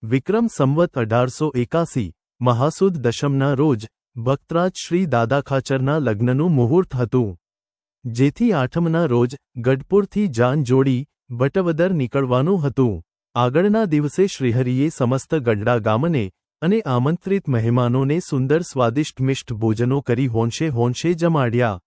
વિક્રમ સંવત 1881 મહાસુદ દશમના રોજ ભક્તરાજ શ્રી દાદા ખાચરના લગ્નનું મુહૂર્ત હતું, જેથી આઠમના રોજ ગઢપુરથી જાન જોડી બટવદર નીકળવાનું હતું. આગળના દિવસે શ્રીહરિએ સમસ્ત ગઢડા ગામને અને આમંત્રિત મહેમાનોને સુંદર સ્વાદિષ્ટ મિષ્ટ ભોજનો કરી હોંશે હોંશે જમાડ્યા.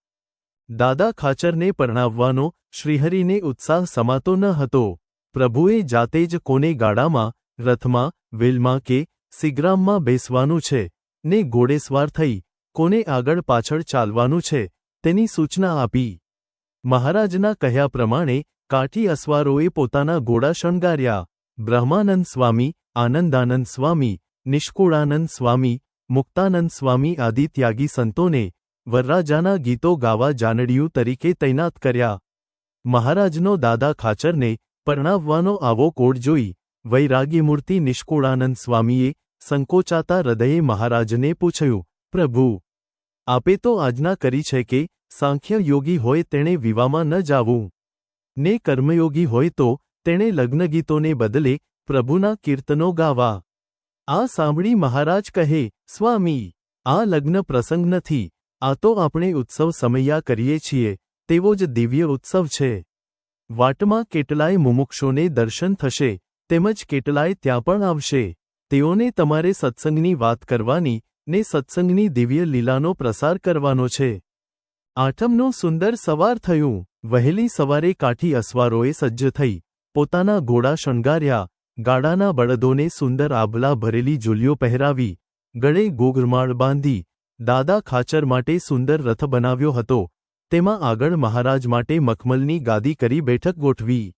દાદા ખાચરને પરણાવવાનો શ્રીહરિને ઉત્સાહ સમાતો ન હતો. પ્રભુએ જાતે જ કોને ગાડામાં, રથમાં, વેલમાં કે સિગ્રામમાં બેસવાનું છે ને ઘોડેસવાર થઈ કોને આગળ પાછળ ચાલવાનું છે તેની સૂચના આપી. મહારાજના કહ્યા પ્રમાણે કાઠી અસવારોએ પોતાના ઘોડા શણગાર્યા. બ્રહ્માનંદ સ્વામી, આનંદાનંદ સ્વામી, નિષ્કુળાનંદ સ્વામી, મુક્તાનંદ સ્વામી આદિ ત્યાગી સંતોને વરરાજાના ગીતો ગાવા જાનડિયું તરીકે તૈનાત કર્યા. મહારાજનો દાદા ખાચરને પરણાવવાનો આવો કોડ જોઈ વૈરાગીમૂર્તિ નિષ્કુળાનંદ સ્વામીએ સંકોચાતા હૃદયે મહારાજને પૂછ્યું, પ્રભુ, આપે તો આજ્ઞા કરી છે કે સાંખ્ય યોગી હોય તેણે વિવાહમાં ન જાવું, ને કર્મયોગી હોય તો તેણે લગ્નગીતોને બદલે પ્રભુના કીર્તનો ગાવા. આ સાંભળી મહારાજ કહે, સ્વામી, આ લગ્ન પ્રસંગ નથી, આ તો આપણે ઉત્સવ સમૈયા કરીએ છીએ તેવો જ દિવ્ય ઉત્સવ છે. વાટમાં કેટલાય મુમુક્ષોને દર્શન થશે, તેમજ કેટલાય ત્યાં પણ આવશે. તેઓને તમારે સત્સંગની વાત કરવાની ને સત્સંગની દિવ્ય લીલાનો પ્રસાર કરવાનો છે. આઠમનું સુંદર સવાર થયું. વહેલી સવારે કાઠી અસવારોએ સજ્જ થઈ પોતાના ઘોડા શણગાર્યા. ગાડાના બળદોને સુંદર આભલા ભરેલી ઝૂલીઓ પહેરાવી, ગળે ગોગરમાળ બાંધી દાદા ખાચર માટે સુંદર રથ બનાવ્યો હતો. તેમાં આગળ મહારાજ માટે મખમલની ગાદી કરી બેઠક ગોઠવી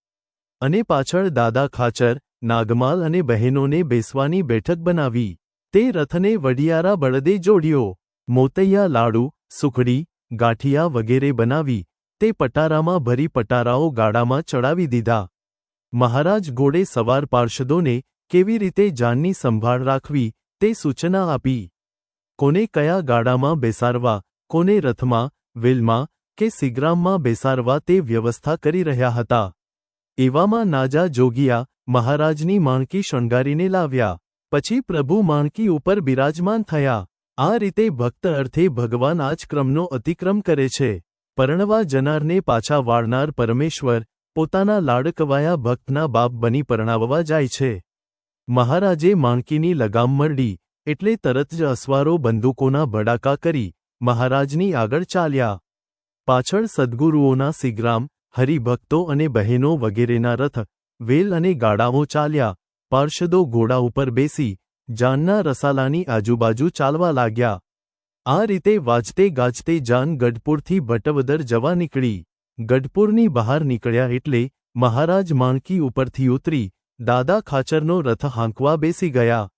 અને પાછળ દાદા ખાચર, નાગમાલ અને બહેનોને બેસવાની બેઠક બનાવી. તે રથને વડિયારા બળદે જોડ્યો. મોતૈયા લાડુ, સુખડી, ગાંઠિયા વગેરે બનાવી તે પટારામાં ભરી પટારાઓ ગાડામાં ચડાવી દીધા. મહારાજ ઘોડે સવાર પાર્ષદોને કેવી રીતે જાનની સંભાળ રાખવી તે સૂચના આપી. કોને કયા ગાડામાં બેસાડવા, કોને રથમાં, વેલમાં કે સિગ્રામમાં બેસાડવા તે વ્યવસ્થા કરી રહ્યા હતા. એવામાં નાજા જોગિયા મહારાજની માણકી શણગારીને લાવ્યા. પછી પ્રભુ માણકી ઉપર બિરાજમાન થયા. આ રીતે ભક્ત અર્થે ભગવાન આજ ક્રમનો અતિક્રમ કરે છે. પરણવા જનારને પાછા વાળનાર પરમેશ્વર પોતાના લાડકવાયા ભક્તના બાપ બની પરણાવવા જાય છે. મહારાજે માણકીની લગામ મરડી એટલે તરત જ અસવારો બંદૂકોના ભડાકા કરી મહારાજની આગળ ચાલ્યા. પાછળ સદ્ગુરુઓના સિગ્રામ, હરિભક્તો અને બહેનો વગેરેના રથ, વેલ અને ગાડાઓ ચાલ્યા. પાર્ષદો ઘોડા ઉપર બેસી જાનના રસાલાની આજુબાજુ ચાલવા લાગ્યા. આ રીતે વાજતે ગાજતે જાન ગઢપુરથી બટવદર જવા નીકળી. ગઢપુરની બહાર નીકળ્યા એટલે મહારાજ માણકી ઉપરથી ઉતરી દાદા ખાચરનો રથ હાંકવા બેસી ગયા.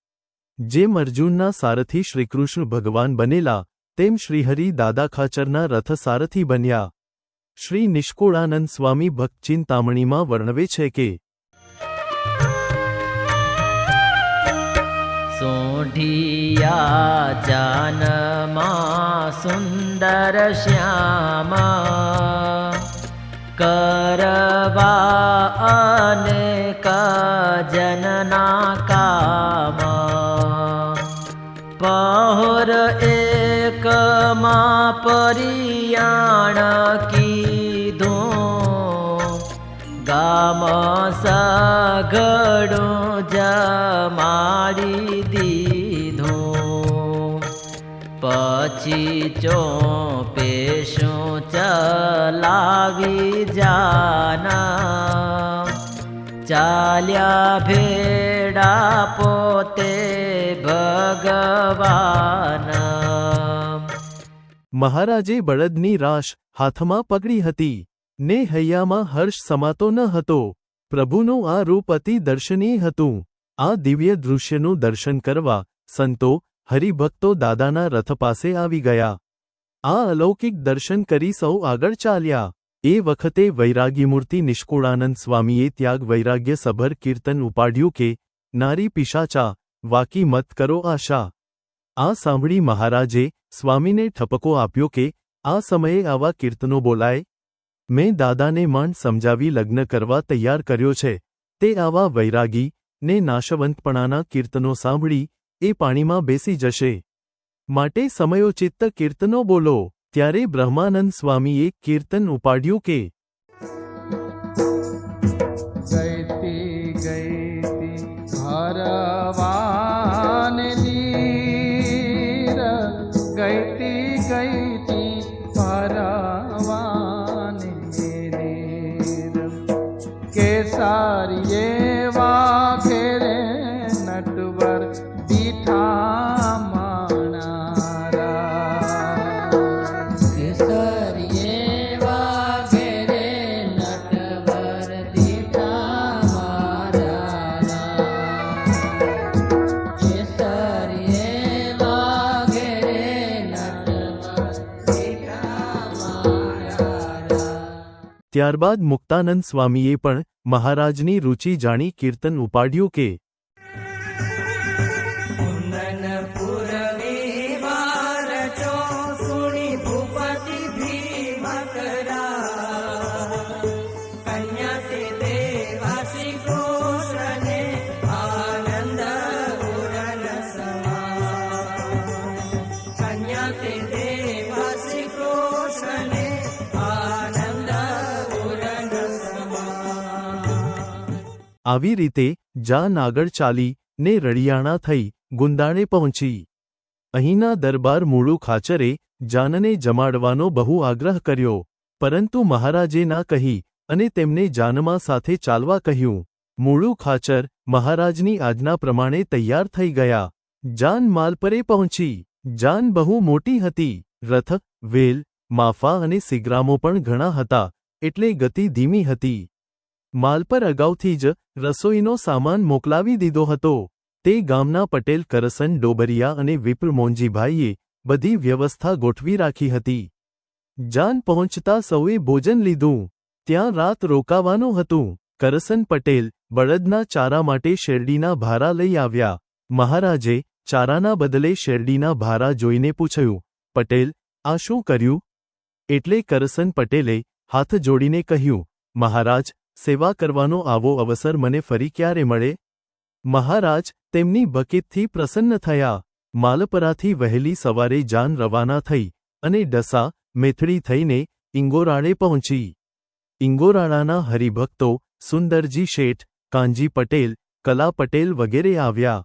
જેમ અર્જુનના સારથી શ્રીકૃષ્ણ ભગવાન બનેલા તેમ શ્રીહરિ દાદા ખાચરના રથ સારથી બન્યા. શ્રી નિષ્કુળાનંદ સ્વામી ભક્તચિંતામણીમાં વર્ણવે છે કે સોઢિયા જાનમાં સુંદર શ્યામા કરવા અનેક જનના કામ પહોર એકમાં પરિયાણ કીધું ગામ સઘળું જમાડી દીધું. પછી ચોપેશું ચલાવી જાના ચાલ્યા ભેડા પોતે ભગવાન. મહારાજે બળદની રાશ હાથમાં પકડી હતી ને હૈયામાં હર્ષ સમાતો ન હતો. પ્રભુનું આ રૂપ અતિ દર્શનીય હતું. આ દિવ્ય દૃશ્યનું દર્શન કરવા સંતો, હરિભક્તો દાદાના રથ પાસે આવી ગયા. આ અલૌકિક દર્શન કરી સૌ આગળ ચાલ્યા. એ વખતે વૈરાગીમૂર્તિ નિષ્કુળાનંદ સ્વામીએ ત્યાગ વૈરાગ્ય સભર કીર્તન ઉપાડ્યું કે નારી પિશાચા વાકી મત કરો આશા. આ સાંભળી મહારાજે સ્વામીને ઠપકો આપ્યો કે આ સમયે આવા કીર્તનો બોલાય? મેં દાદાને માંડ સમજાવી લગ્ન કરવા તૈયાર કર્યો છે. તે આવા વૈરાગી ને નાશવંતપણાના કીર્તનો સાંભળી એ પાણીમાં બેસી જશે. માટે સમયોચિત્ત કીર્તનો બોલો. ત્યારે બ્રહ્માનંદ સ્વામીએ કીર્તન ઉપાડ્યું કે ગઈતી ગઈતી ભરવાને નીર, ગઈતી ગઈતી ભરવાને નીર, કેસારીએ વાઘેરે નટવર દીઠા માણારા, કેસરીએ વાઘેરે નટવર દીઠા મારા, કેસરીએ વાઘેરે નટવર દીઠા મારા. ત્યારબાદ મુક્તાનંદ સ્વામીએ પણ મહારાજની રુચિ જાણી કીર્તન ઉપાડ્યું કે આવી રીતે જાન આગળ ચાલી ને રળિયાણા થઈ ગુંદાળે પહોંચી. અહીંના દરબાર મૂળુ ખાચરે જાનને જમાડવાનો બહુ આગ્રહ કર્યો, પરંતુ મહારાજે ના કહી અને તેમને જાનમાં સાથે ચાલવા કહ્યું. મૂળુ ખાચર મહારાજની આજ્ઞા પ્રમાણે તૈયાર થઈ ગયા. જાન માલપરે પહોંચી. જાન બહુ મોટી હતી. રથ, વેલ, માફા અને સિગ્રામો પણ ઘણા હતા, એટલે ગતિ ધીમી હતી. માલપર અગાઉથી જ રસોઈનો સામાન મોકલાવી દીધો હતો. તે ગામના પટેલ કરસન ડોબરિયા અને વિપ્ર મોંજીભાઈએ બધી વ્યવસ્થા ગોઠવી રાખી હતી. જાન પહોંચતા સૌએ ભોજન લીધું. ત્યાં રાત રોકાવાનું હતું. કરસન પટેલ બળદના ચારા માટે શેરડીના ભારા લઈ આવ્યા. મહારાજે ચારાના બદલે શેરડીના ભારા જોઈને પૂછ્યું, પટેલ, આ શું કર્યું? એટલે કરસન પટેલે હાથ જોડીને કહ્યું, મહારાજ, સેવા કરવાનો આવો અવસર મને ફરી ક્યારે મળે? મહારાજ તેમની બકેતથી પ્રસન્ન થયા. માલપરાથી વહેલી સવારે જાન રવાના થઈ અને ડસા, મેથડી થઈને ઇંગોરાળે પહોંચી. ઇંગોરાળાના હરિભક્તો સુંદરજી શેઠ, કાંજી પટેલ, કલા પટેલ વગેરે આવ્યા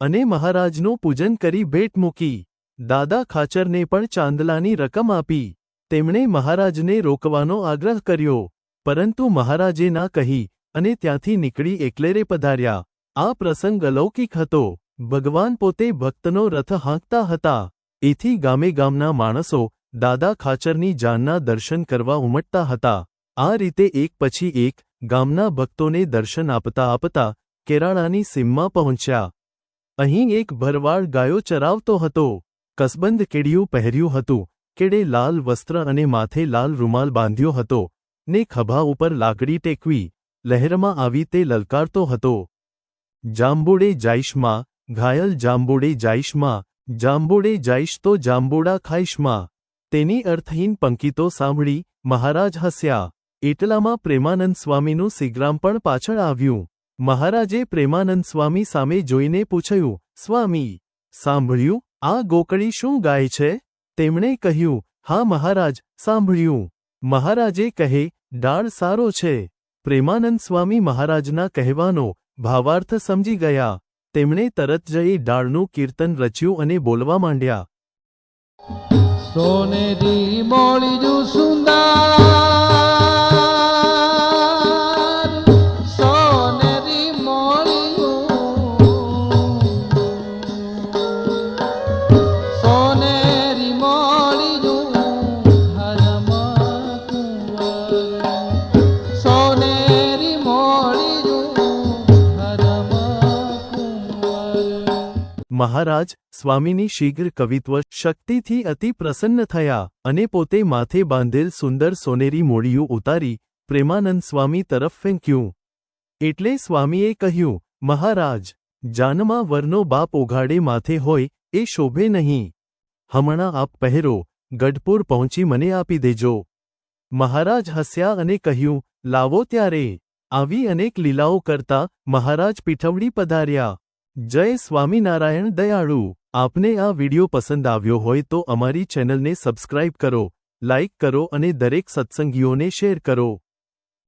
અને મહારાજનું પૂજન કરી ભેટ મૂકી. દાદા ખાચરને પણ ચાંદલાની રકમ આપી. તેમણે મહારાજને રોકવાનો આગ્રહ કર્યો, પરંતુ મહારાજે ના કહી અને ત્યાંથી નીકળી એકલેરે પધાર્યા. આ પ્રસંગ અલૌકિક હતો. ભગવાન પોતે ભક્તનો રથ હાંકતા હતા. એથી ગામે ગામના માણસો દાદા ખાચરની જાનના દર્શન કરવા ઉમટતા હતા. આ રીતે એક પછી એક ગામના ભક્તોને દર્શન આપતા આપતા કેરાળાની સીમમાં પહોંચ્યા. અહીં એક ભરવાડ ગાયો ચરાવતો હતો. કસબંધ કેડિયું પહેર્યું હતું, કેડે લાલ વસ્ત્ર અને માથે લાલ રૂમાલ બાંધ્યો હતો ને ખભા ઉપર લાકડી ટેકવી લહેરમાં આવી તે લલકારતો હતો. જાંબુડે જાઈશમાં, ઘાયલ જાંબુડે જાઈશમાં, જાંબુડે જાઈશ તો જાંબુડા ખાઈશમાં. તેની અર્થહીન પંક્તિઓ સાંભળી મહારાજ હસ્યા. એટલામાં પ્રેમાનંદ સ્વામીનું સિગ્રામ પણ પાછળ આવ્યું. મહારાજે પ્રેમાનંદ સ્વામી સામે જોઈને પૂછ્યું, સ્વામી, સાંભળ્યું? આ ગોકળી શું ગાય છે? તેમણે કહ્યું, હા મહારાજ, સાંભળ્યું. મહારાજે કહે, ડાળ સારો છે. પ્રેમાનંદ સ્વામી મહારાજના કહેવાનો ભાવાર્થ સમજી ગયા. તેમણે તરત જ એ ડાળનું કીર્તન રચ્યું અને બોલવા માંડ્યા. સોનેરી મોળીજું સુંદર, સોનેરી મોળીજું હરમ કુંવર, સોનેરી મોળીજું હરમ કુંવર. મહારાજ સ્વામીની શીઘ્ર કવિત્વ શક્તિથી અતિ પ્રસન્ન થયા અને પોતે માથે બાંધેલ સુંદર સોનેરી મોળિયું ઉતારી પ્રેમાનંદ સ્વામી તરફ ફેંક્યું. એટલે સ્વામીએ કહ્યું, મહારાજ, જાનમાં વરનો બાપ ઓઘાડે માથે હોય એ શોભે નહીં. હમણાં આપ પહેરો, ગઢપુર પહોંચી મને આપી દેજો. મહારાજ હસ્યા અને કહ્યું, લાવો ત્યારે. આવી અનેક લીલાઓ કરતા મહારાજ પીઠવડી પધાર્યા. જય સ્વામિનારાયણ દયાળુ. આપને આ વિડિયો પસંદ આવ્યો હોય તો અમારી ચેનલને સબસ્ક્રાઇબ કરો, લાઇક કરો અને દરેક સત્સંગીઓને શેર કરો.